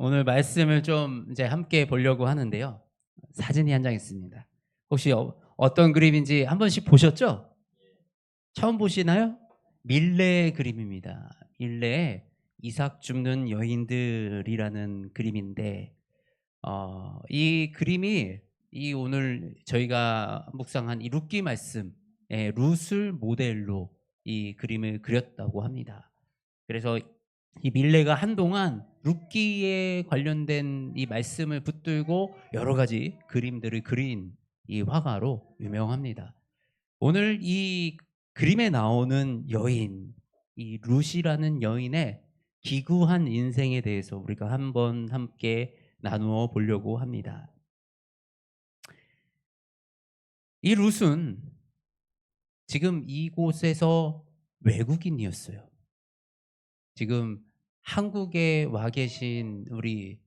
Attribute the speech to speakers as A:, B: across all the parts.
A: 오늘 말씀을 좀 이제 함께 보려고 하는데요. 사진이 한 장 있습니다. 혹시 어떤 그림인지 한 번씩 보셨죠? 처음 보시나요? 밀레 그림입니다. 밀레의 이삭 줍는 여인들이라는 그림인데 이 그림이 이 오늘 저희가 묵상한 이 룻기 말씀의 룻을 모델로 이 그림을 그렸다고 합니다. 그래서 이 밀레가 한동안 룻기에 관련된 이 말씀을 붙들고 여러 가지 그림들을 그린 이 화가로 유명합니다. 오늘 이 그림에 나오는 여인, 이 룻이라는 여인의 기구한 인생에 대해서 우리가 한번 함께 나누어 보려고 합니다. 이 룻은 지금 이곳에서 외국인이었어요. 지금 한국에 와 계신 우리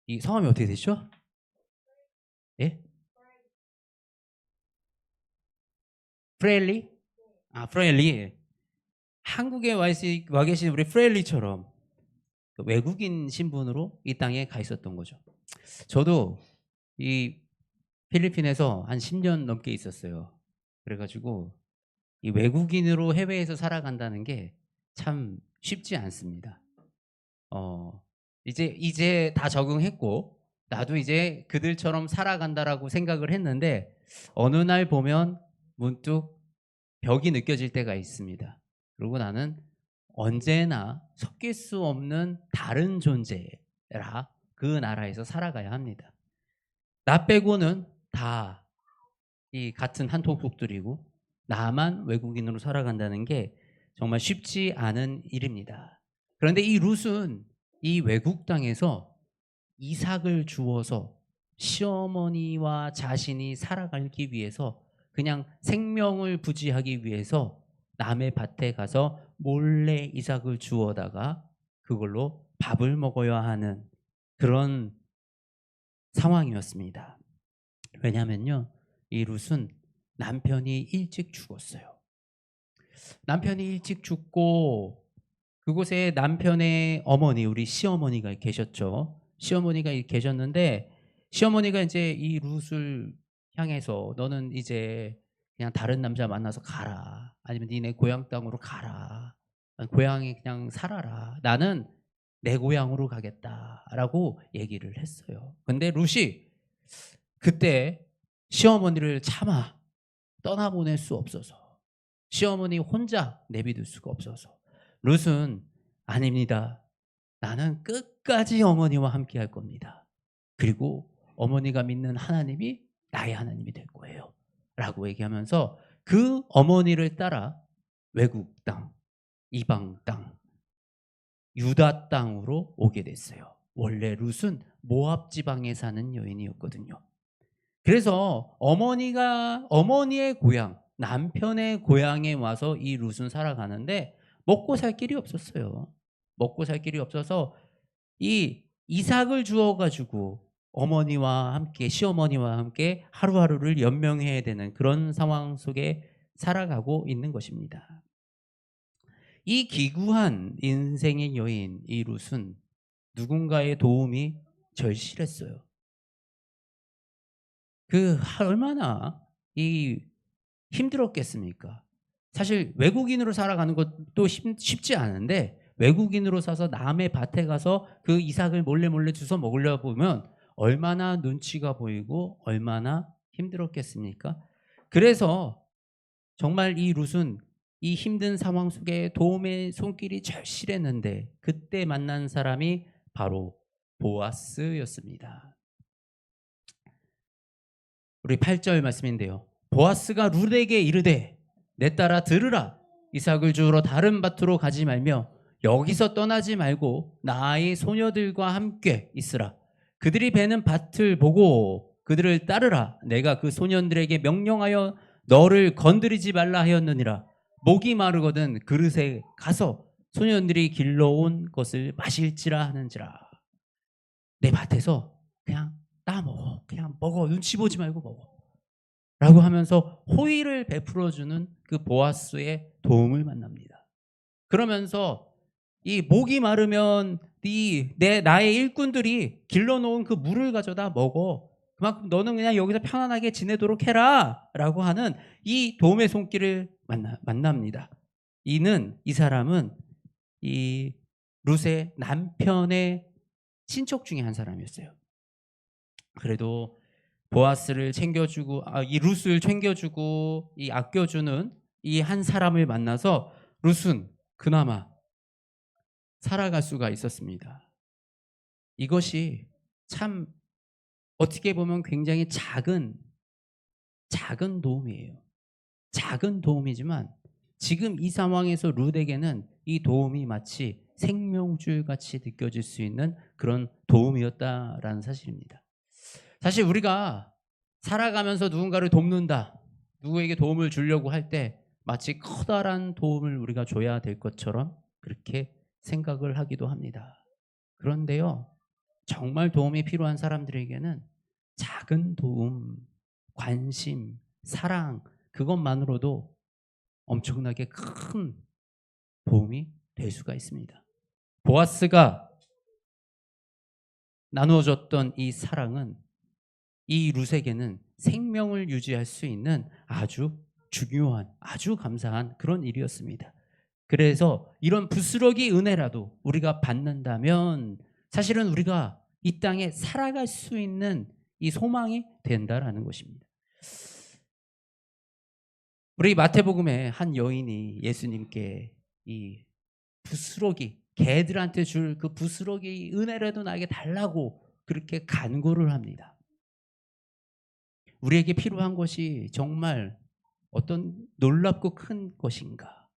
A: 이 성함이 어떻게 되죠? 예? 프레일리? 아, 프레일리. 한국에 와 계신 우리 프레일리처럼 그 외국인 신분으로 이 땅에 가 있었던 거죠. 저도 이 필리핀에서 한 10년 넘게 있었어요. 그래가지고 이 외국인으로 해외에서 살아간다는 게 참 쉽지 않습니다. 어, 이제 다 적응했고 나도 이제 그들처럼 살아간다라고 생각을 했는데 어느 날 보면 문득 벽이 느껴질 때가 있습니다. 그리고 나는 언제나 섞일 수 없는 다른 존재라 그 나라에서 살아가야 합니다. 나 빼고는 다 이 같은 한 통속들이고 나만 외국인으로 살아간다는 게 정말 쉽지 않은 일입니다. 그런데 이 룻은 이 외국 땅에서 이삭을 주어서 시어머니와 자신이 살아가기 위해서 그냥 생명을 부지하기 위해서 남의 밭에 가서 몰래 이삭을 주워다가 그걸로 밥을 먹어야 하는 그런 상황이었습니다. 왜냐면요. 이 룻은 남편이 일찍 죽었어요. 남편이 일찍 죽고 그곳에 남편의 어머니, 우리 시어머니가 계셨죠. 시어머니가 계셨는데 시어머니가 이제 이 룻을 향해서 너는 이제 그냥 다른 남자 만나서 가라. 아니면 니네 고향 땅으로 가라. 고향에 그냥 살아라. 나는 내 고향으로 가겠다라고 얘기를 했어요. 근데 룻이 그때 시어머니를 차마 떠나보낼 수 없어서 시어머니 혼자 내비둘 수가 없어서 룻은 아닙니다. 나는 끝까지 어머니와 함께 할 겁니다. 그리고 어머니가 믿는 하나님이 나의 하나님이 될 거예요. 라고 얘기하면서 그 어머니를 따라 외국 땅, 이방 땅, 유다 땅으로 오게 됐어요. 원래 룻은 모압 지방에 사는 여인이었거든요. 그래서 어머니의 고향, 남편의 고향에 와서 이 룻은 살아가는데 먹고 살 길이 없었어요. 먹고 살 길이 없어서 이 이삭을 주어 가지고 어머니와 함께 시어머니와 함께 하루하루를 연명해야 되는 그런 상황 속에 살아가고 있는 것입니다. 이 기구한 인생의 여인 이 룻은 누군가의 도움이 절실했어요. 얼마나 이 힘들었겠습니까? 사실 외국인으로 살아가는 것도 쉽지 않은데 외국인으로 사서 남의 밭에 가서 그 이삭을 몰래 주워 먹으려 보면 얼마나 눈치가 보이고 얼마나 힘들었겠습니까? 그래서 정말 이 룻은 이 힘든 상황 속에 도움의 손길이 절실했는데 그때 만난 사람이 바로 보아스였습니다. 우리 8절 말씀인데요. 보아스가 룻에게 이르되 내 딸아 들으라. 이삭을 주우러 다른 밭으로 가지 말며 여기서 떠나지 말고 나의 소녀들과 함께 있으라. 그들이 베는 밭을 보고 그들을 따르라. 내가 그 소년들에게 명령하여 너를 건드리지 말라 하였느니라. 목이 마르거든 그릇에 가서 소년들이 길러온 것을 마실지라 하는지라. 내 밭에서 그냥 따 먹어. 그냥 먹어. 눈치 보지 말고 먹어. 라고 하면서 호의를 베풀어 주는 그 보아스의 도움을 만납니다. 그러면서 이 목이 마르면 나의 일꾼들이 길러놓은 그 물을 가져다 먹어. 그만큼 너는 그냥 여기서 편안하게 지내도록 해라라고 하는 이 도움의 손길을 만납니다. 이 사람은 이 룻의 남편의 친척 중에 한 사람이었어요. 그래도 보아스를 챙겨주고 이 룻을 챙겨주고 이 아껴주는 이 한 사람을 만나서 룻은 그나마 살아갈 수가 있었습니다. 이것이 참 어떻게 보면 굉장히 작은 도움이에요. 작은 도움이지만 지금 이 상황에서 룻에게는 이 도움이 마치 생명줄 같이 느껴질 수 있는 그런 도움이었다라는 사실입니다. 사실 우리가 살아가면서 누군가를 돕는다, 누구에게 도움을 주려고 할 때 마치 커다란 도움을 우리가 줘야 될 것처럼 그렇게 생각을 하기도 합니다. 그런데요, 정말 도움이 필요한 사람들에게는 작은 도움, 관심, 사랑, 그것만으로도 엄청나게 큰 도움이 될 수가 있습니다. 보아스가 나누어줬던 이 사랑은 이 룻에게는 생명을 유지할 수 있는 아주 중요한, 아주 감사한 그런 일이었습니다. 그래서 이런 부스러기 은혜라도 우리가 받는다면 사실은 우리가 이 땅에 살아갈 수 있는 이 소망이 된다라는 것입니다. 우리 마태복음에 한 여인이 예수님께 이 부스러기, 개들한테 줄 그 부스러기 은혜라도 나에게 달라고 그렇게 간구를 합니다. 우리에게 필요한 것이 정말 어떤 놀랍고 큰 것인가?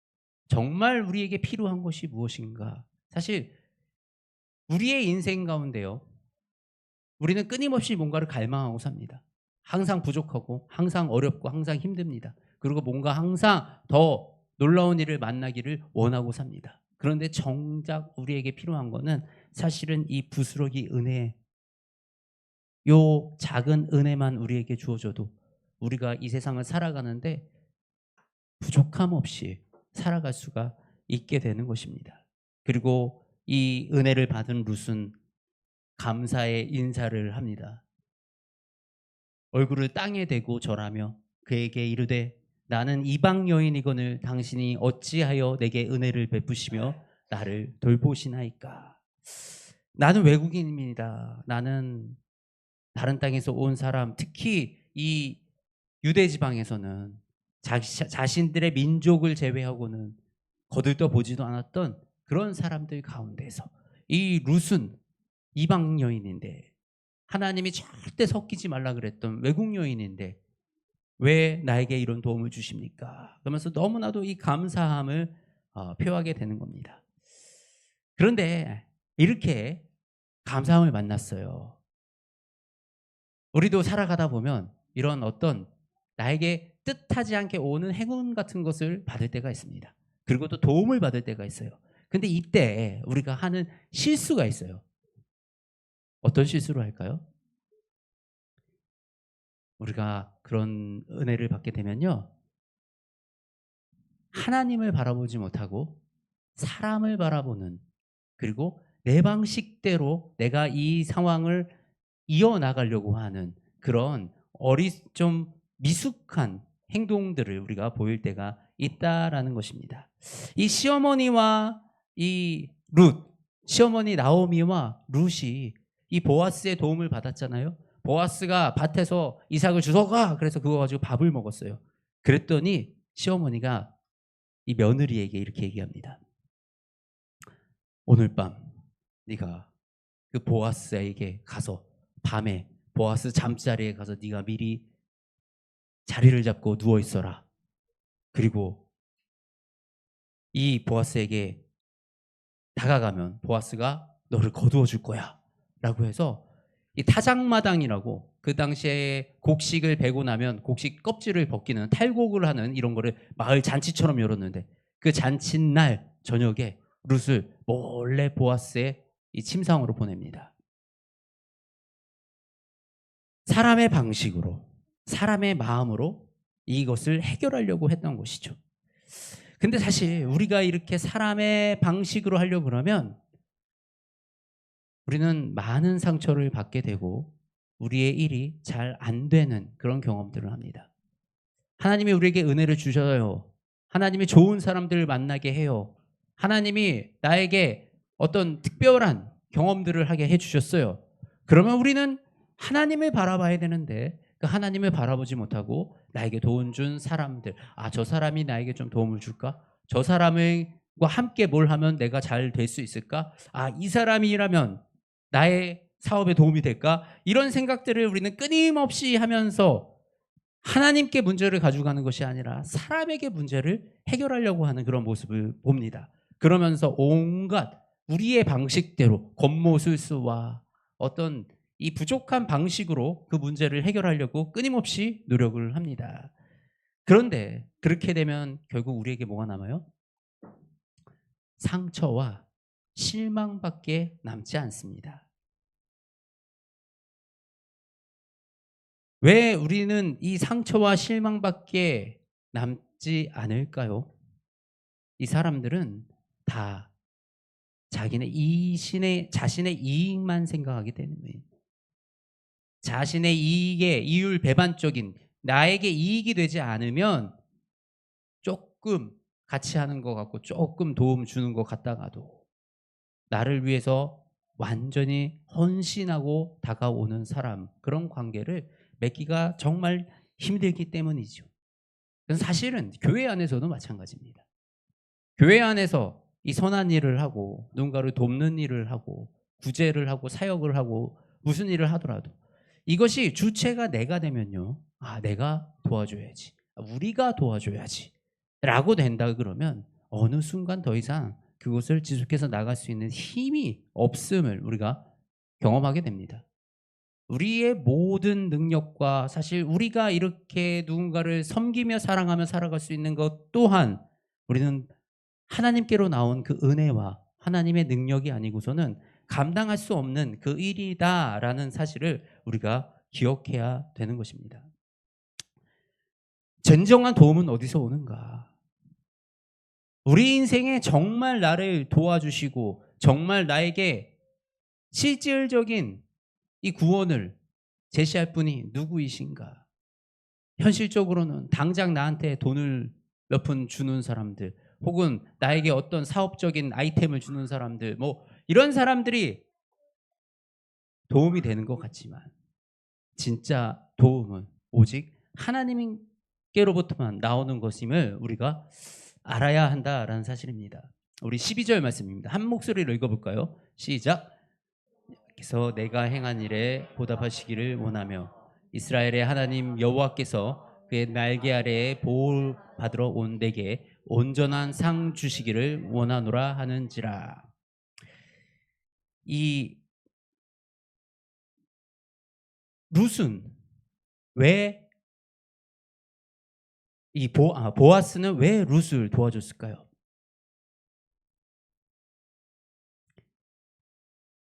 A: 정말 우리에게 필요한 것이 무엇인가? 사실 우리의 인생 가운데요, 우리는 끊임없이 뭔가를 갈망하고 삽니다. 항상 부족하고 항상 어렵고 항상 힘듭니다. 그리고 뭔가 항상 더 놀라운 일을 만나기를 원하고 삽니다. 그런데 정작 우리에게 필요한 거는 사실은 이 부스러기 은혜, 요 작은 은혜만 우리에게 주어져도 우리가 이 세상을 살아가는데 부족함 없이 살아갈 수가 있게 되는 것입니다. 그리고 이 은혜를 받은 룻은 감사의 인사를 합니다. 얼굴을 땅에 대고 절하며 그에게 이르되 나는 이방 여인이거늘 당신이 어찌하여 내게 은혜를 베푸시며 나를 돌보시나이까. 나는 외국인입니다. 나는 다른 땅에서 온 사람, 특히 이 유대 지방에서는 자신들의 민족을 제외하고는 거들떠 보지도 않았던 그런 사람들 가운데서 이 룻은 이방 여인인데, 하나님이 절대 섞이지 말라 그랬던 외국 여인인데 왜 나에게 이런 도움을 주십니까? 그러면서 너무나도 이 감사함을 표하게 되는 겁니다. 그런데 이렇게 감사함을 만났어요. 우리도 살아가다 보면 이런 어떤 나에게 뜻하지 않게 오는 행운 같은 것을 받을 때가 있습니다. 그리고 또 도움을 받을 때가 있어요. 근데 이때 우리가 하는 실수가 있어요. 어떤 실수를 할까요? 우리가 그런 은혜를 받게 되면요, 하나님을 바라보지 못하고 사람을 바라보는, 그리고 내 방식대로 내가 이 상황을 이어나가려고 하는 그런 좀 미숙한 행동들을 우리가 보일 때가 있다라는 것입니다. 이 시어머니와 이 시어머니 나오미와 룻이 이 보아스의 도움을 받았잖아요. 보아스가 밭에서 이삭을 주워가, 그래서 그거 가지고 밥을 먹었어요. 그랬더니 시어머니가 이 며느리에게 이렇게 얘기합니다. 오늘 밤 네가 그 보아스에게 가서 밤에 보아스 잠자리에 가서 네가 미리 자리를 잡고 누워 있어라. 그리고 이 보아스에게 다가가면 보아스가 너를 거두어 줄 거야. 라고 해서 이 타작마당이라고, 그 당시에 곡식을 베고 나면 곡식 껍질을 벗기는 탈곡을 하는 이런 거를 마을 잔치처럼 열었는데, 그 잔치날 저녁에 룻을 몰래 보아스의 이 침상으로 보냅니다. 사람의 방식으로, 사람의 마음으로 이것을 해결하려고 했던 것이죠. 근데 사실 우리가 이렇게 사람의 방식으로 하려고 그러면 우리는 많은 상처를 받게 되고 우리의 일이 잘 안 되는 그런 경험들을 합니다. 하나님이 우리에게 은혜를 주셔요. 하나님이 좋은 사람들을 만나게 해요. 하나님이 나에게 어떤 특별한 경험들을 하게 해주셨어요. 그러면 우리는 하나님을 바라봐야 되는데 그 하나님을 바라보지 못하고 나에게 도움 준 사람들, 저 사람이 나에게 좀 도움을 줄까? 저 사람과 함께 뭘 하면 내가 잘 될 수 있을까? 이 사람이라면 나의 사업에 도움이 될까? 이런 생각들을 우리는 끊임없이 하면서 하나님께 문제를 가져가는 것이 아니라 사람에게 문제를 해결하려고 하는 그런 모습을 봅니다. 그러면서 온갖 우리의 방식대로 겉모술수와 어떤 이 부족한 방식으로 그 문제를 해결하려고 끊임없이 노력을 합니다. 그런데 그렇게 되면 결국 우리에게 뭐가 남아요? 상처와 실망밖에 남지 않습니다. 왜 우리는 이 상처와 실망밖에 남지 않을까요? 이 사람들은 다 자신의 이익만 생각하기 때문에 자신의 이익에 이율배반적인 나에게 이익이 되지 않으면 조금 같이 하는 것 같고 조금 도움 주는 것 같다가도 나를 위해서 완전히 헌신하고 다가오는 사람, 그런 관계를 맺기가 정말 힘들기 때문이죠. 사실은 교회 안에서도 마찬가지입니다. 교회 안에서 이 선한 일을 하고 누군가를 돕는 일을 하고 구제를 하고 사역을 하고 무슨 일을 하더라도 이것이 주체가 내가 되면요, 내가 도와줘야지, 우리가 도와줘야지 라고 된다 그러면 어느 순간 더 이상 그것을 지속해서 나갈 수 있는 힘이 없음을 우리가 경험하게 됩니다. 우리의 모든 능력과 사실 우리가 이렇게 누군가를 섬기며 사랑하며 살아갈 수 있는 것 또한 우리는 하나님께로 나온 그 은혜와 하나님의 능력이 아니고서는 감당할 수 없는 그 일이다라는 사실을 우리가 기억해야 되는 것입니다. 진정한 도움은 어디서 오는가? 우리 인생에 정말 나를 도와주시고 정말 나에게 실질적인 이 구원을 제시할 분이 누구이신가? 현실적으로는 당장 나한테 돈을 몇 푼 주는 사람들, 혹은 나에게 어떤 사업적인 아이템을 주는 사람들, 이런 사람들이 도움이 되는 것 같지만 진짜 도움은 오직 하나님께로부터만 나오는 것임을 우리가 알아야 한다라는 사실입니다. 우리 12절 말씀입니다. 한 목소리로 읽어볼까요? 시작. 그래서 내가 행한 일에 보답하시기를 원하며 이스라엘의 하나님 여호와께서 그의 날개 아래에 보호 받으러 온 내게 온전한 상 주시기를 원하노라 하는지라. 이 룻은 왜 보아스는 왜 룻을 도와줬을까요?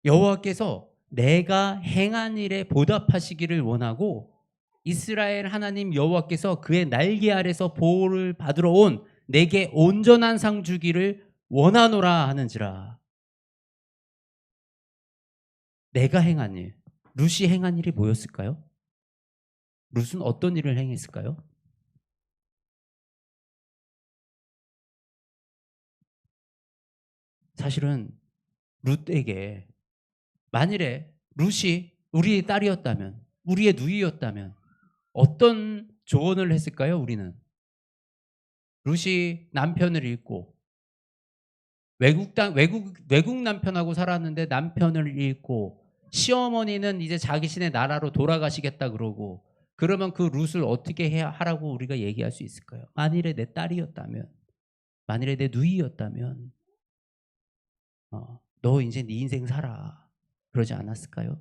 A: 여호와께서 내가 행한 일에 보답하시기를 원하고 이스라엘 하나님 여호와께서 그의 날개 아래서 보호를 받으러 온 내게 온전한 상 주기를 원하노라 하는지라. 내가 행한 일, 룻이 행한 일이 뭐였을까요? 룻은 어떤 일을 행했을까요? 사실은 룻에게 만일에 룻이 우리의 딸이었다면, 우리의 누이였다면 어떤 조언을 했을까요? 우리는 룻이 남편을 잃고 외국 남편하고 살았는데 남편을 잃고 시어머니는 이제 자기신의 나라로 돌아가시겠다 그러고, 그러면 그 룻을 어떻게 해야 하라고 우리가 얘기할 수 있을까요? 만일에 내 딸이었다면, 만일에 내 누이였다면 너 이제 네 인생 살아, 그러지 않았을까요?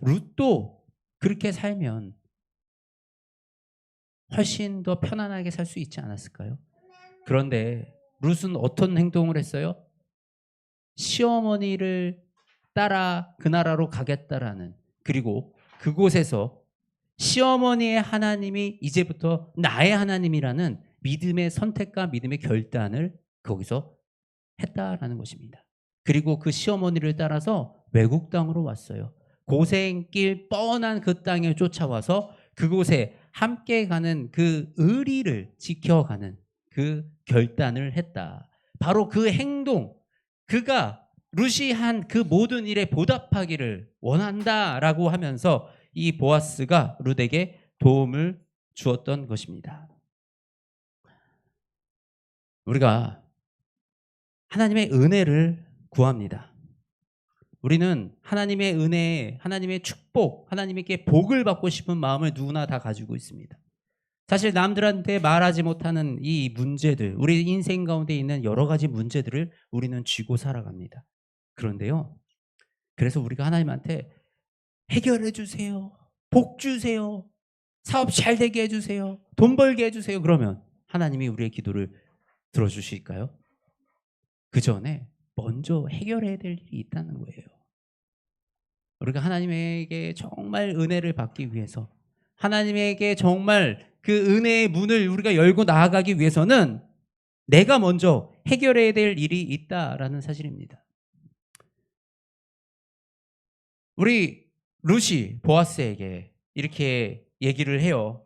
A: 룻도 그렇게 살면 훨씬 더 편안하게 살 수 있지 않았을까요? 그런데 룻은 어떤 행동을 했어요? 시어머니를 따라 그 나라로 가겠다라는, 그리고 그곳에서 시어머니의 하나님이 이제부터 나의 하나님이라는 믿음의 선택과 믿음의 결단을 거기서 했다라는 것입니다. 그리고 그 시어머니를 따라서 외국 땅으로 왔어요. 고생길 뻔한 그 땅에 쫓아와서 그곳에 함께 가는 그 의리를 지켜가는 그 결단을 했다. 바로 그 행동, 그가 룻이 한 그 모든 일에 보답하기를 원한다라고 하면서 이 보아스가 룻에게 도움을 주었던 것입니다. 우리가 하나님의 은혜를 구합니다. 우리는 하나님의 은혜, 하나님의 축복, 하나님께 복을 받고 싶은 마음을 누구나 다 가지고 있습니다. 사실 남들한테 말하지 못하는 이 문제들, 우리 인생 가운데 있는 여러 가지 문제들을 우리는 쥐고 살아갑니다. 그런데요, 그래서 우리가 하나님한테 해결해 주세요, 복 주세요, 사업 잘 되게 해주세요, 돈 벌게 해주세요, 그러면 하나님이 우리의 기도를 들어주실까요? 그 전에 먼저 해결해야 될 일이 있다는 거예요. 우리가 하나님에게 정말 은혜를 받기 위해서, 하나님에게 정말 그 은혜의 문을 우리가 열고 나아가기 위해서는 내가 먼저 해결해야 될 일이 있다라는 사실입니다. 우리 룻이 보아스에게 이렇게 얘기를 해요.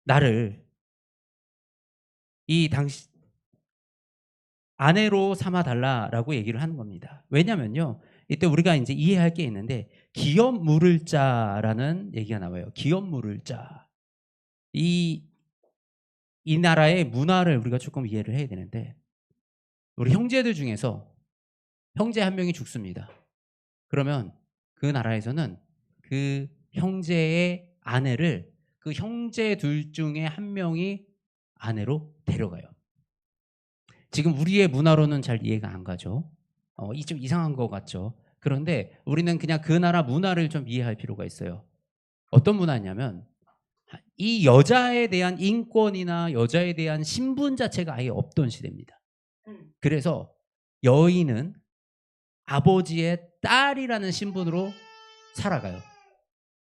A: 나를 이 당시 아내로 삼아 달라라고 얘기를 하는 겁니다. 왜냐면요, 이때 우리가 이제 이해할 게 있는데 기업 물을 자라는 얘기가 나와요. 기업 물을 자. 이 나라의 문화를 우리가 조금 이해를 해야 되는데, 우리 형제들 중에서 형제 한 명이 죽습니다. 그러면 그 나라에서는 그 형제의 아내를 그 형제 둘 중에 한 명이 아내로 데려가요. 지금 우리의 문화로는 잘 이해가 안 가죠. 이 좀 이상한 것 같죠. 그런데 우리는 그냥 그 나라 문화를 좀 이해할 필요가 있어요. 어떤 문화냐면 이 여자에 대한 인권이나 여자에 대한 신분 자체가 아예 없던 시대입니다. 그래서 여인은 아버지의 딸이라는 신분으로 살아가요.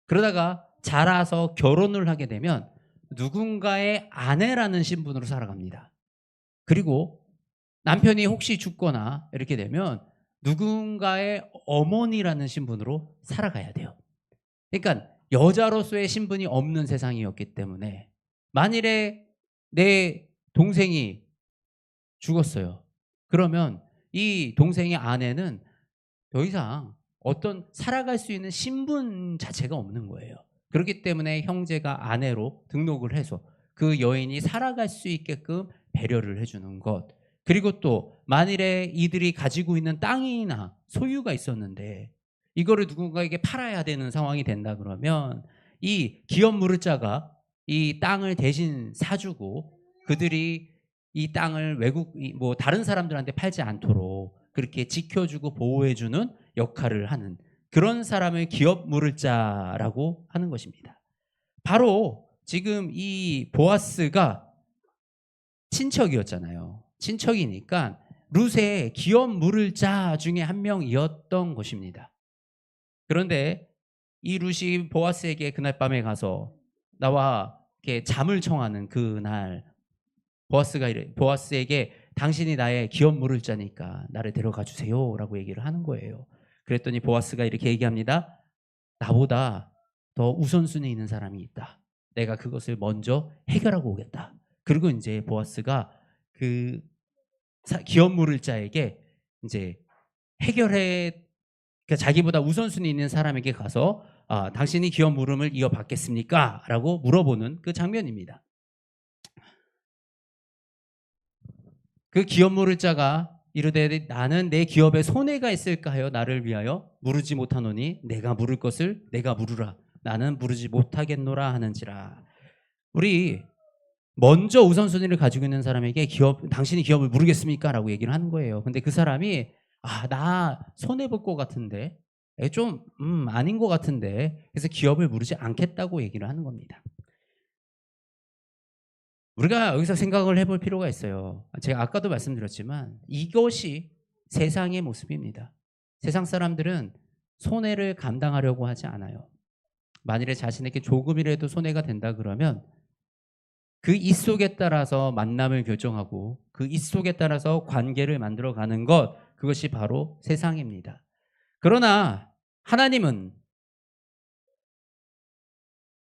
A: 그러다가 자라서 결혼을 하게 되면 누군가의 아내라는 신분으로 살아갑니다. 그리고 남편이 혹시 죽거나 이렇게 되면 누군가의 어머니라는 신분으로 살아가야 돼요. 그러니까 여자로서의 신분이 없는 세상이었기 때문에 만일에 내 동생이 죽었어요. 그러면 이 동생의 아내는 더 이상 어떤 살아갈 수 있는 신분 자체가 없는 거예요. 그렇기 때문에 형제가 아내로 등록을 해서 그 여인이 살아갈 수 있게끔 배려를 해주는 것. 그리고 또 만일에 이들이 가지고 있는 땅이나 소유가 있었는데 이거를 누군가에게 팔아야 되는 상황이 된다 그러면 이 기업 무르자가 이 땅을 대신 사주고 그들이 이 땅을 외국 뭐 다른 사람들한테 팔지 않도록 그렇게 지켜주고 보호해주는 역할을 하는 그런 사람을 기업 무르자라고 하는 것입니다. 바로 지금 이 보아스가 친척이었잖아요. 친척이니까 룻의 기업 물을 자 중에 한 명이었던 것입니다. 그런데 이 룻이 보아스에게 그날 밤에 가서 나와 이렇게 잠을 청하는 그날 보아스에게 당신이 나의 기업 물을 자니까 나를 데려가 주세요라고 얘기를 하는 거예요. 그랬더니 보아스가 이렇게 얘기합니다. 나보다 더 우선순위 있는 사람이 있다. 내가 그것을 먼저 해결하고 오겠다. 그리고 이제 보아스가 그 기업 물을 자에게 이제 해결해 그러니까 자기보다 우선순위 있는 사람에게 가서 당신이 기업 물음을 이어받겠습니까? 라고 물어보는 그 장면입니다. 그 기업 물을 자가 이르되 나는 내 기업에 손해가 있을까 하여 나를 위하여 물으지 못하노니 내가 물을 것을 내가 물으라. 나는 물으지 못하겠노라 하는지라. 우리 먼저 우선순위를 가지고 있는 사람에게 당신이 기업을 물으겠습니까? 라고 얘기를 하는 거예요. 근데 그 사람이 나 손해볼 것 같은데 좀 아닌 것 같은데 그래서 기업을 물으지 않겠다고 얘기를 하는 겁니다. 우리가 여기서 생각을 해볼 필요가 있어요. 제가 아까도 말씀드렸지만 이것이 세상의 모습입니다. 세상 사람들은 손해를 감당하려고 하지 않아요. 만일에 자신에게 조금이라도 손해가 된다 그러면 그 이 속에 따라서 만남을 결정하고 그 이 속에 따라서 관계를 만들어가는 것, 그것이 바로 세상입니다. 그러나 하나님은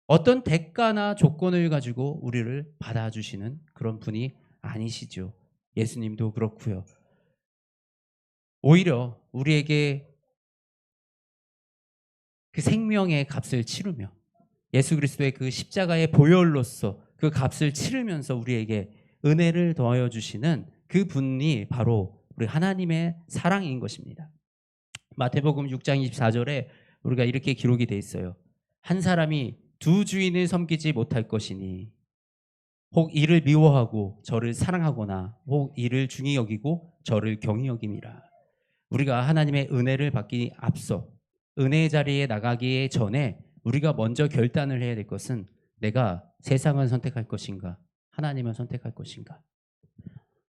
A: 어떤 대가나 조건을 가지고 우리를 받아주시는 그런 분이 아니시죠. 예수님도 그렇고요. 오히려 우리에게 그 생명의 값을 치르며 예수 그리스도의 그 십자가의 보혈로서 그 값을 치르면서 우리에게 은혜를 더하여 주시는 그 분이 바로 우리 하나님의 사랑인 것입니다. 마태복음 6장 24절에 우리가 이렇게 기록이 돼 있어요. 한 사람이 두 주인을 섬기지 못할 것이니 혹 이를 미워하고 저를 사랑하거나 혹 이를 중히 여기고 저를 경히 여김이라. 우리가 하나님의 은혜를 받기 앞서 은혜의 자리에 나가기 전에 우리가 먼저 결단을 해야 될 것은 내가 세상을 선택할 것인가 하나님을 선택할 것인가,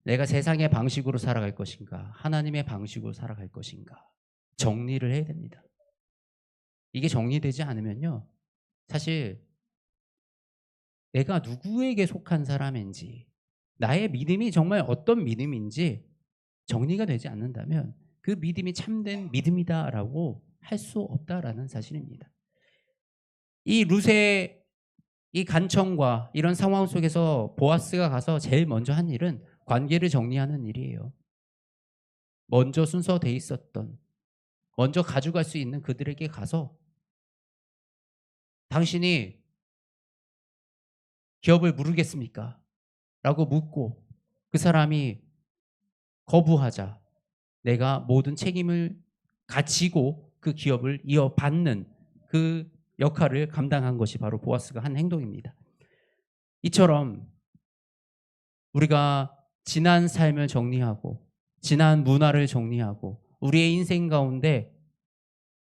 A: 내가 세상의 방식으로 살아갈 것인가 하나님의 방식으로 살아갈 것인가, 정리를 해야 됩니다. 이게 정리되지 않으면요, 사실 내가 누구에게 속한 사람인지, 나의 믿음이 정말 어떤 믿음인지 정리가 되지 않는다면 그 믿음이 참된 믿음이다라고 할 수 없다라는 사실입니다. 이 룻의 이 간청과 이런 상황 속에서 보아스가 가서 제일 먼저 한 일은 관계를 정리하는 일이에요. 먼저 순서돼 있었던, 먼저 가져갈 수 있는 그들에게 가서 당신이 기업을 물으겠습니까? 라고 묻고 그 사람이 거부하자 내가 모든 책임을 가지고 그 기업을 이어받는 그 역할을 감당한 것이 바로 보아스가 한 행동입니다. 이처럼 우리가 지난 삶을 정리하고 지난 문화를 정리하고 우리의 인생 가운데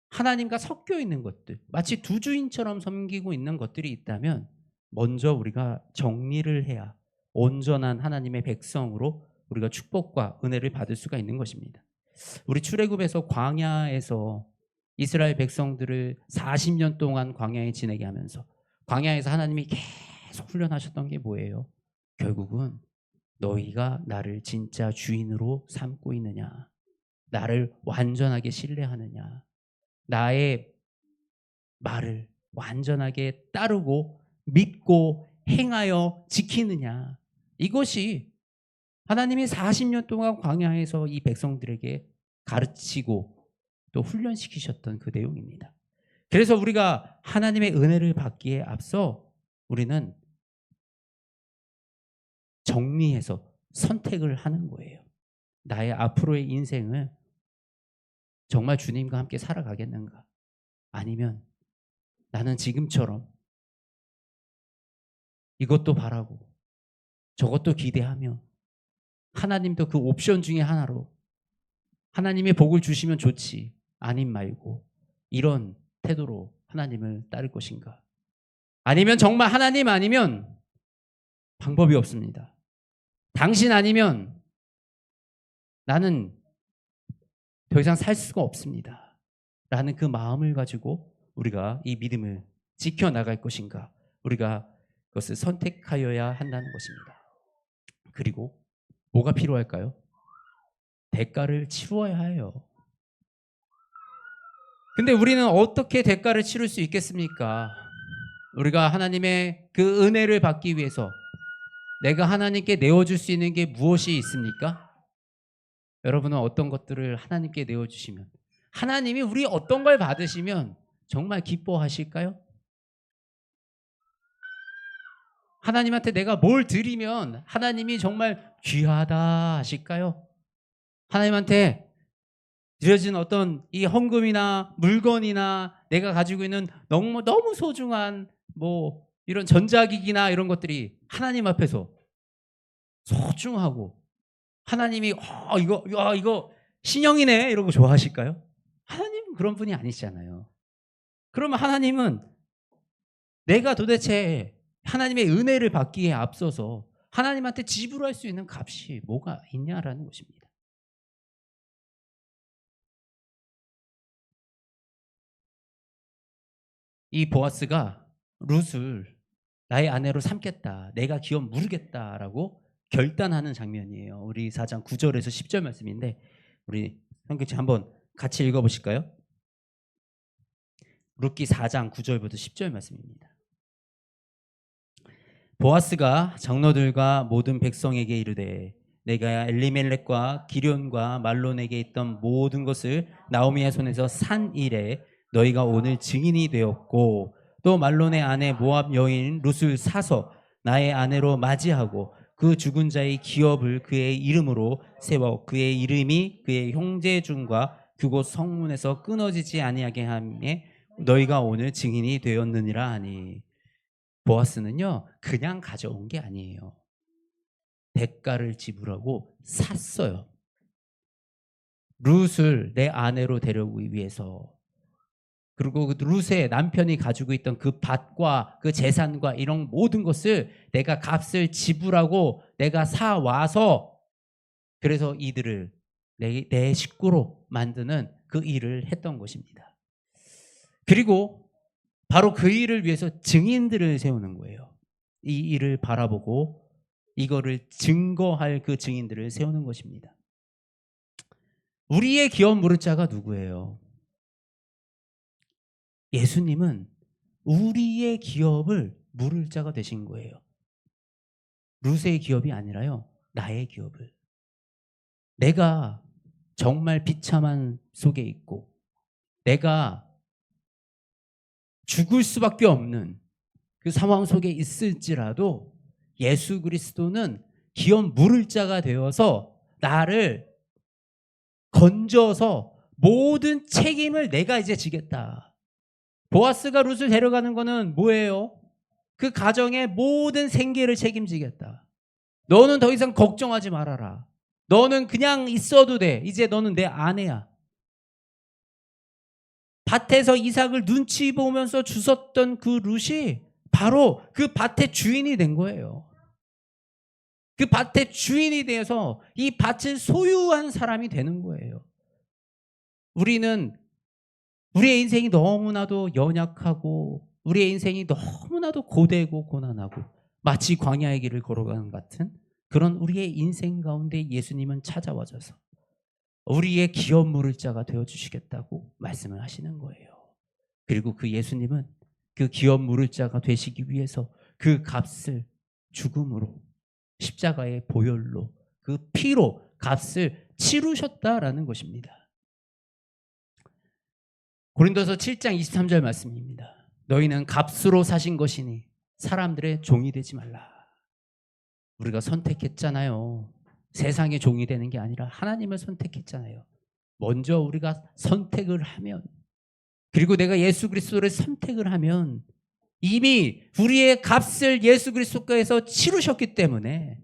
A: 하나님과 섞여 있는 것들, 마치 두 주인처럼 섬기고 있는 것들이 있다면 먼저 우리가 정리를 해야 온전한 하나님의 백성으로 우리가 축복과 은혜를 받을 수가 있는 것입니다. 우리 출애굽에서 광야에서 이스라엘 백성들을 40년 동안 광야에 지내게 하면서 광야에서 하나님이 계속 훈련하셨던 게 뭐예요? 결국은 너희가 나를 진짜 주인으로 삼고 있느냐, 나를 완전하게 신뢰하느냐, 나의 말을 완전하게 따르고 믿고 행하여 지키느냐, 이것이 하나님이 40년 동안 광야에서 이 백성들에게 가르치고 또 훈련시키셨던 그 내용입니다. 그래서 우리가 하나님의 은혜를 받기에 앞서 우리는 정리해서 선택을 하는 거예요. 나의 앞으로의 인생을 정말 주님과 함께 살아가겠는가? 아니면 나는 지금처럼 이것도 바라고 저것도 기대하며 하나님도 그 옵션 중에 하나로 하나님의 복을 주시면 좋지 아님 말고 이런 태도로 하나님을 따를 것인가? 아니면 정말 하나님 아니면 방법이 없습니다. 당신 아니면 나는 더 이상 살 수가 없습니다. 라는 그 마음을 가지고 우리가 이 믿음을 지켜나갈 것인가? 우리가 그것을 선택하여야 한다는 것입니다. 그리고 뭐가 필요할까요? 대가를 치루어야 해요. 근데 우리는 어떻게 대가를 치를 수 있겠습니까? 우리가 하나님의 그 은혜를 받기 위해서 내가 하나님께 내어줄 수 있는 게 무엇이 있습니까? 여러분은 어떤 것들을 하나님께 내어주시면, 하나님이 우리 어떤 걸 받으시면 정말 기뻐하실까요? 하나님한테 내가 뭘 드리면 하나님이 정말 귀하다 하실까요? 하나님한테 드려진 어떤 이 헌금이나 물건이나 내가 가지고 있는 너무 소중한 뭐 이런 전자기기나 이런 것들이 하나님 앞에서 소중하고 하나님이 이거 신형이네 이러고 좋아하실까요? 하나님은 그런 분이 아니시잖아요. 그러면 하나님은 내가 도대체 하나님의 은혜를 받기에 앞서서 하나님한테 지불할 수 있는 값이 뭐가 있냐라는 것입니다. 이 보아스가 룻을 나의 아내로 삼겠다. 내가 기업 물으겠다라고 결단하는 장면이에요. 우리 4장 9절에서 10절 말씀인데 우리 성경책 한번 같이 읽어보실까요? 룻기 4장 9절부터 10절 말씀입니다. 보아스가 장로들과 모든 백성에게 이르되 내가 엘리멜렉과 기럨과 말론에게 있던 모든 것을 나오미의 손에서 산 일에 너희가 오늘 증인이 되었고 또 말론의 아내 모압 여인 룻을 사서 나의 아내로 맞이하고 그 죽은 자의 기업을 그의 이름으로 세워 그의 이름이 그의 형제 중과 그곳 성문에서 끊어지지 아니하게 함에 너희가 오늘 증인이 되었느니라 하니. 보아스는요 그냥 가져온 게 아니에요. 대가를 지불하고 샀어요. 룻을 내 아내로 데려오기 위해서. 그리고 그 룻의 남편이 가지고 있던 그 밭과 그 재산과 이런 모든 것을 내가 값을 지불하고 내가 사 와서 그래서 이들을 내 식구로 만드는 그 일을 했던 것입니다. 그리고 바로 그 일을 위해서 증인들을 세우는 거예요. 이 일을 바라보고 이거를 증거할 그 증인들을 세우는 것입니다. 우리의 기업 물을 자가 누구예요? 예수님은 우리의 기업을 물을 자가 되신 거예요. 룻의 기업이 아니라요. 나의 기업을. 내가 정말 비참한 속에 있고 내가 죽을 수밖에 없는 그 상황 속에 있을지라도 예수 그리스도는 기업 물을 자가 되어서 나를 건져서 모든 책임을 내가 이제 지겠다. 보아스가 룻을 데려가는 거는 뭐예요? 그 가정의 모든 생계를 책임지겠다. 너는 더 이상 걱정하지 말아라. 너는 그냥 있어도 돼. 이제 너는 내 아내야. 밭에서 이삭을 눈치 보면서 주웠던 그 룻이 바로 그 밭의 주인이 된 거예요. 그 밭의 주인이 되어서 이 밭을 소유한 사람이 되는 거예요. 우리는 우리의 인생이 너무나도 연약하고 우리의 인생이 너무나도 고되고 고난하고 마치 광야의 길을 걸어가는 같은 그런 우리의 인생 가운데 예수님은 찾아와줘서 우리의 기업 물을 자가 되어주시겠다고 말씀을 하시는 거예요. 그리고 그 예수님은 그 기업 물을 자가 되시기 위해서 그 값을 죽음으로 십자가의 보혈로 그 피로 값을 치르셨다라는 것입니다. 고린도서 7장 23절 말씀입니다. 너희는 값으로 사신 것이니 사람들의 종이 되지 말라. 우리가 선택했잖아요. 세상의 종이 되는 게 아니라 하나님을 선택했잖아요. 먼저 우리가 선택을 하면 그리고 내가 예수 그리스도를 선택을 하면 이미 우리의 값을 예수 그리스도께서 치르셨기 때문에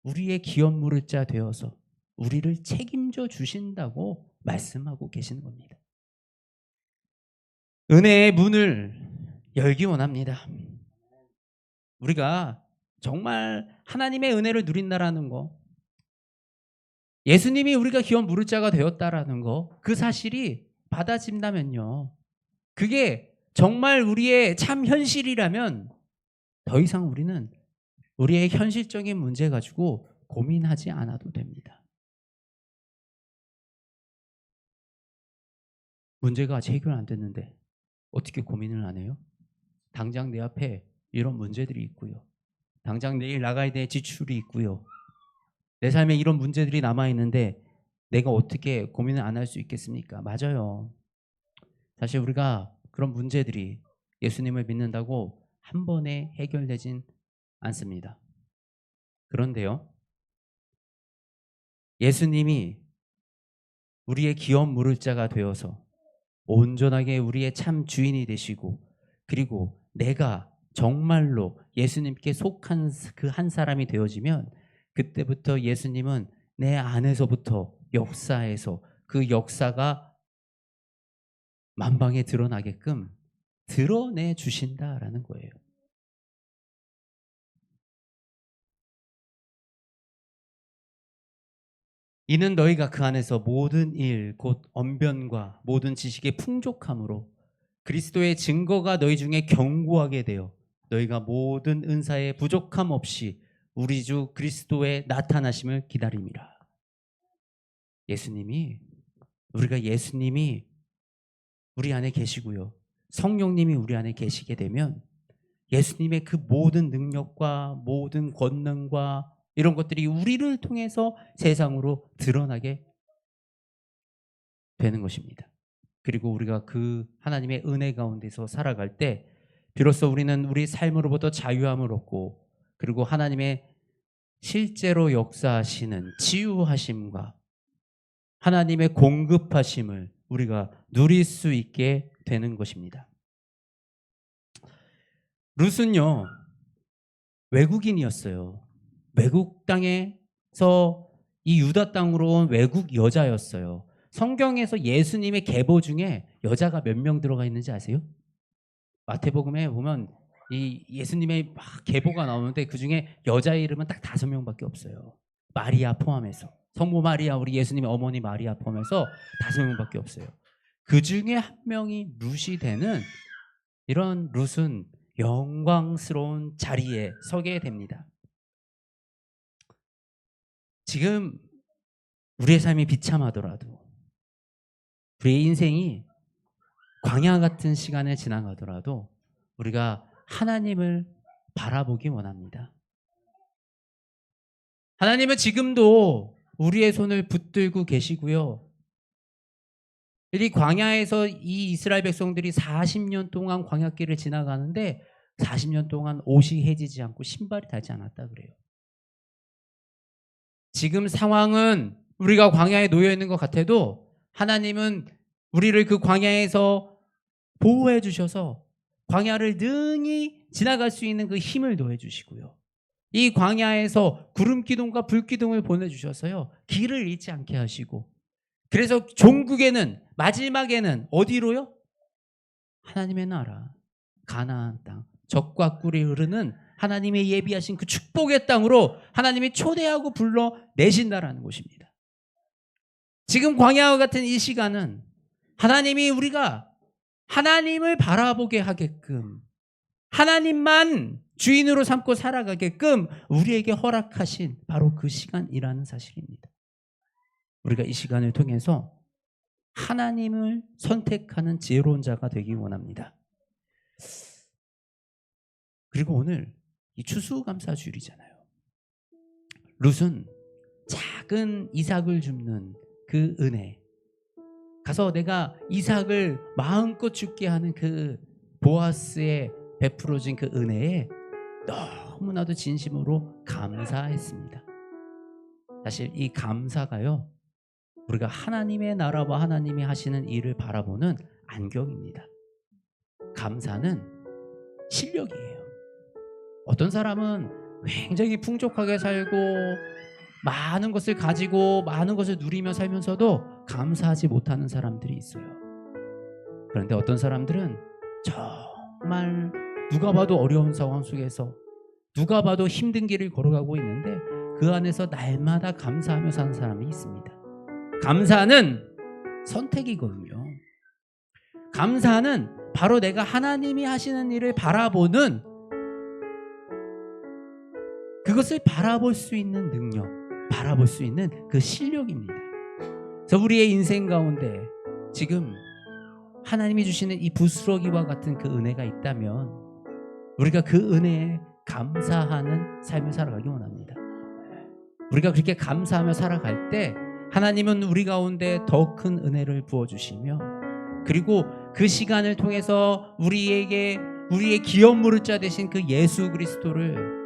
A: 우리의 기업 물을 자 되어서 우리를 책임져 주신다고 말씀하고 계시는 겁니다. 은혜의 문을 열기 원합니다. 우리가 정말 하나님의 은혜를 누린다라는 거, 예수님이 우리가 기업 물을 자가 되었다라는 거, 그 사실이 받아진다면요. 그게 정말 우리의 참 현실이라면 더 이상 우리는 우리의 현실적인 문제 가지고 고민하지 않아도 됩니다. 문제가 아직 해결 안 됐는데 어떻게 고민을 안 해요? 당장 내 앞에 이런 문제들이 있고요. 당장 내일 나가야 될 지출이 있고요. 내 삶에 이런 문제들이 남아있는데 내가 어떻게 고민을 안 할 수 있겠습니까? 맞아요. 사실 우리가 그런 문제들이 예수님을 믿는다고 한 번에 해결되진 않습니다. 그런데요. 예수님이 우리의 기업 물을 자가 되어서 온전하게 우리의 참 주인이 되시고 그리고 내가 정말로 예수님께 속한 그 한 사람이 되어지면 그때부터 예수님은 내 안에서부터 역사에서 그 역사가 만방에 드러나게끔 드러내 주신다라는 거예요. 이는 너희가 그 안에서 모든 일 곧 언변과 모든 지식의 풍족함으로 그리스도의 증거가 너희 중에 견고하게 되어 너희가 모든 은사에 부족함 없이 우리 주 그리스도의 나타나심을 기다림이라. 예수님이 우리 안에 계시고요. 성령님이 우리 안에 계시게 되면 예수님의 그 모든 능력과 모든 권능과 이런 것들이 우리를 통해서 세상으로 드러나게 되는 것입니다. 그리고 우리가 그 하나님의 은혜 가운데서 살아갈 때 비로소 우리는 우리 삶으로부터 자유함을 얻고 그리고 하나님의 실제로 역사하시는 치유하심과 하나님의 공급하심을 우리가 누릴 수 있게 되는 것입니다. 룻은요, 외국인이었어요. 외국 땅에서 이 유다 땅으로 온 외국 여자였어요. 성경에서 예수님의 계보 중에 여자가 몇 명 들어가 있는지 아세요? 마태복음에 보면 이 예수님의 막 계보가 나오는데 그 중에 여자 이름은 딱 5명밖에 없어요. 마리아 포함해서. 성모 마리아, 우리 예수님의 어머니 마리아 포함해서 5명밖에 없어요. 그 중에 한 명이 룻이 되는 이런 룻은 영광스러운 자리에 서게 됩니다. 지금 우리의 삶이 비참하더라도 우리의 인생이 광야 같은 시간을 지나가더라도 우리가 하나님을 바라보기 원합니다. 하나님은 지금도 우리의 손을 붙들고 계시고요. 이 광야에서 이 이스라엘 백성들이 40년 동안 광야길을 지나가는데 40년 동안 옷이 해지지 않고 신발이 닳지 않았다 그래요. 지금 상황은 우리가 광야에 놓여 있는 것 같아도 하나님은 우리를 그 광야에서 보호해 주셔서 광야를 능히 지나갈 수 있는 그 힘을 더해 주시고요. 이 광야에서 구름 기둥과 불 기둥을 보내주셔서요. 길을 잃지 않게 하시고 그래서 종국에는 마지막에는 어디로요? 하나님의 나라, 가나안 땅, 젖과 꿀이 흐르는 하나님의 예비하신 그 축복의 땅으로 하나님이 초대하고 불러내신다라는 것입니다. 지금 광야와 같은 이 시간은 하나님이 우리가 하나님을 바라보게 하게끔 하나님만 주인으로 삼고 살아가게끔 우리에게 허락하신 바로 그 시간이라는 사실입니다. 우리가 이 시간을 통해서 하나님을 선택하는 지혜로운 자가 되기 원합니다. 그리고 오늘 이 추수감사주일이잖아요. 룻은 작은 이삭을 줍는 그 은혜, 가서 내가 이삭을 마음껏 죽게 하는 그 보아스의 베풀어진 그 은혜에 너무나도 진심으로 감사했습니다. 사실 이 감사가요, 우리가 하나님의 나라와 하나님이 하시는 일을 바라보는 안경입니다. 감사는 실력이에요. 어떤 사람은 굉장히 풍족하게 살고 많은 것을 가지고 많은 것을 누리며 살면서도 감사하지 못하는 사람들이 있어요. 그런데 어떤 사람들은 정말 누가 봐도 어려운 상황 속에서 누가 봐도 힘든 길을 걸어가고 있는데 그 안에서 날마다 감사하며 사는 사람이 있습니다. 감사는 선택이거든요. 감사는 바로 내가 하나님이 하시는 일을 바라보는, 그것을 바라볼 수 있는 능력, 바라볼 수 있는 그 실력입니다. 그래서 우리의 인생 가운데 지금 하나님이 주시는 이 부스러기와 같은 그 은혜가 있다면 우리가 그 은혜에 감사하는 삶을 살아가기 원합니다. 우리가 그렇게 감사하며 살아갈 때 하나님은 우리 가운데 더 큰 은혜를 부어주시며, 그리고 그 시간을 통해서 우리에게 우리의 기업물을 자 되신 그 예수 그리스도를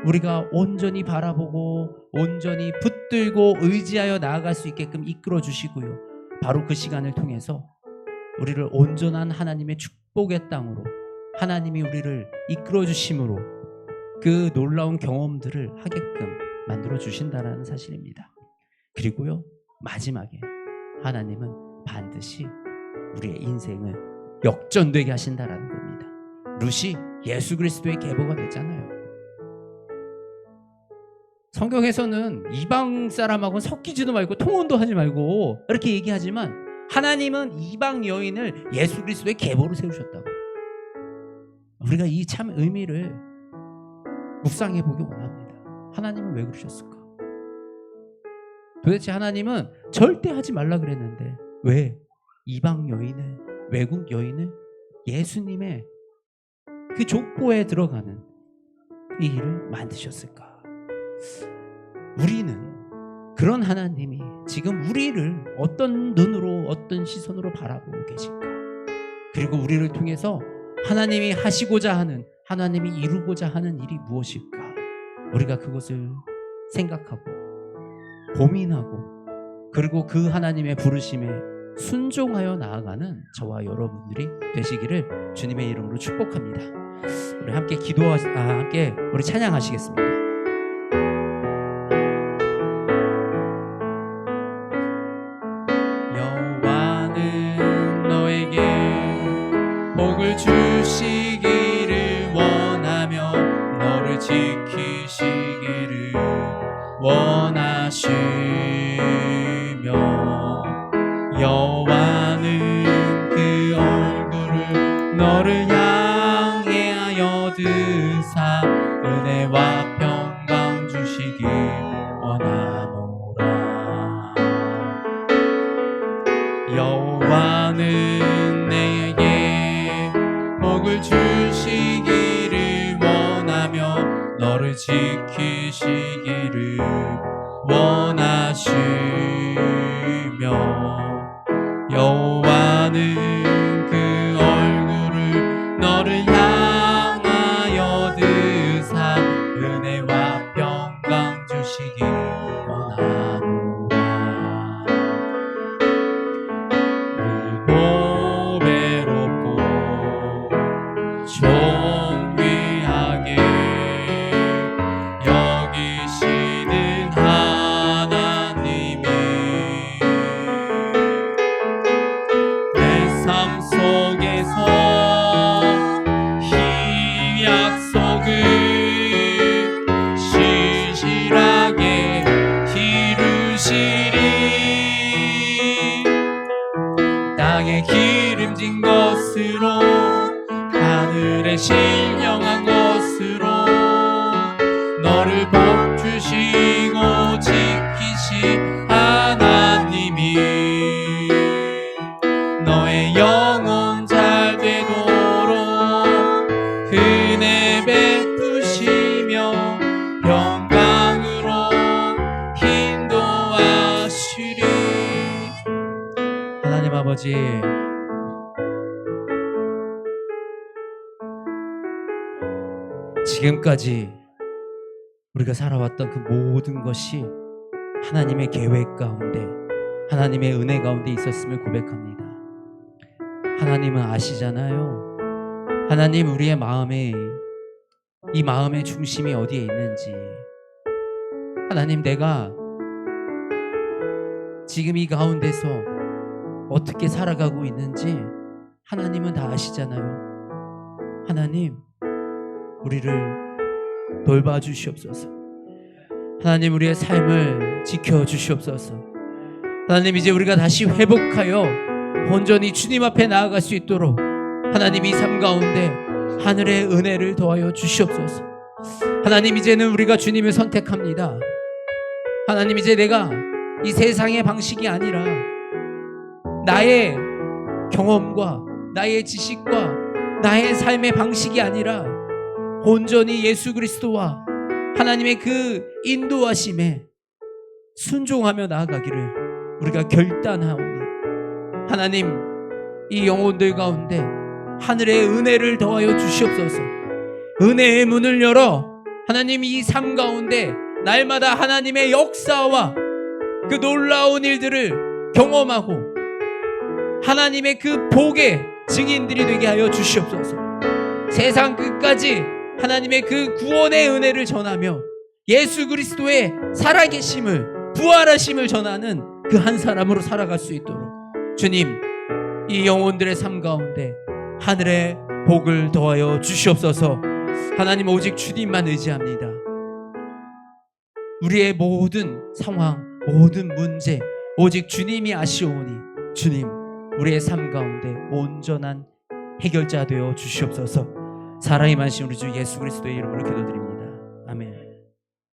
A: 우리가 온전히 바라보고 온전히 붙들고 의지하여 나아갈 수 있게끔 이끌어 주시고요. 바로 그 시간을 통해서 우리를 온전한 하나님의 축복의 땅으로 하나님이 우리를 이끌어 주심으로 그 놀라운 경험들을 하게끔 만들어 주신다라는 사실입니다. 그리고요, 마지막에 하나님은 반드시 우리의 인생을 역전되게 하신다라는 겁니다. 룻이 예수 그리스도의 계보가 됐잖아요. 성경에서는 이방 사람하고는 섞이지도 말고 통혼도 하지 말고 이렇게 얘기하지만 하나님은 이방 여인을 예수 그리스도의 계보로 세우셨다고. 우리가 이 참 의미를 묵상해 보기 원합니다. 하나님은 왜 그러셨을까? 도대체 하나님은 절대 하지 말라 그랬는데 왜 이방 여인을, 외국 여인을 예수님의 그 족보에 들어가는 이 일을 만드셨을까? 우리는 그런 하나님이 지금 우리를 어떤 눈으로, 어떤 시선으로 바라보고 계실까? 그리고 우리를 통해서 하나님이 하시고자 하는, 하나님이 이루고자 하는 일이 무엇일까? 우리가 그것을 생각하고 고민하고 그리고 그 하나님의 부르심에 순종하여 나아가는 저와 여러분들이 되시기를 주님의 이름으로 축복합니다. 우리 함께 함께 우리 찬양하시겠습니다. 여호와는 너에게 복을 주시기를 원하며 너를 지키시기를 원하시며 여호와는 그 얼굴을 너를 향해 하여 드사 은혜와 평강 주시길 원하노라. 여호와는 내게 복을 주시기를 원하며 너를 지키시기를 원하시며 여호와는 그 얼굴을 너를 향하여 드사 은혜와 평강 주시기 원하노라. 울고 배롭고 존귀하게 여기시는 하나님이 내 삶 속에서 이 약속을 신실하게 이루시리. 땅에 기름진 것으로 하늘에 신령한 것으로 너를 복주시고 지키시 하나님이 너의 영혼 잘 되도록 은혜 베푸시며 평강으로 인도하시리. 하나님 아버지, 지금까지 우리가 살아왔던 그 모든 것이 하나님의 계획 가운데, 하나님의 은혜 가운데 있었음을 고백합니다. 하나님은 아시잖아요. 하나님, 우리의 마음에, 이 마음의 중심이 어디에 있는지, 하나님, 내가 지금 이 가운데서 어떻게 살아가고 있는지 하나님은 다 아시잖아요. 하나님, 우리를 돌봐주시옵소서. 하나님, 우리의 삶을 지켜주시옵소서. 하나님, 이제 우리가 다시 회복하여 온전히 주님 앞에 나아갈 수 있도록 하나님, 이 삶 가운데 하늘의 은혜를 더하여 주시옵소서. 하나님, 이제는 우리가 주님을 선택합니다. 하나님, 이제 내가 이 세상의 방식이 아니라 나의 경험과 나의 지식과 나의 삶의 방식이 아니라 온전히 예수 그리스도와 하나님의 그 인도하심에 순종하며 나아가기를 우리가 결단하오니, 하나님, 이 영혼들 가운데 하늘의 은혜를 더하여 주시옵소서. 은혜의 문을 열어 하나님, 이 삶 가운데 날마다 하나님의 역사와 그 놀라운 일들을 경험하고 하나님의 그 복의 증인들이 되게 하여 주시옵소서. 세상 끝까지 하나님의 그 구원의 은혜를 전하며 예수 그리스도의 살아계심을, 부활하심을 전하는 그 한 사람으로 살아갈 수 있도록 주님, 이 영혼들의 삶 가운데 하늘의 복을 더하여 주시옵소서. 하나님, 오직 주님만 의지합니다. 우리의 모든 상황, 모든 문제 오직 주님이 아시오니 주님, 우리의 삶 가운데 온전한 해결자 되어 주시옵소서. 사랑이 많으신 우리 주 예수 그리스도의 이름으로 기도드립니다.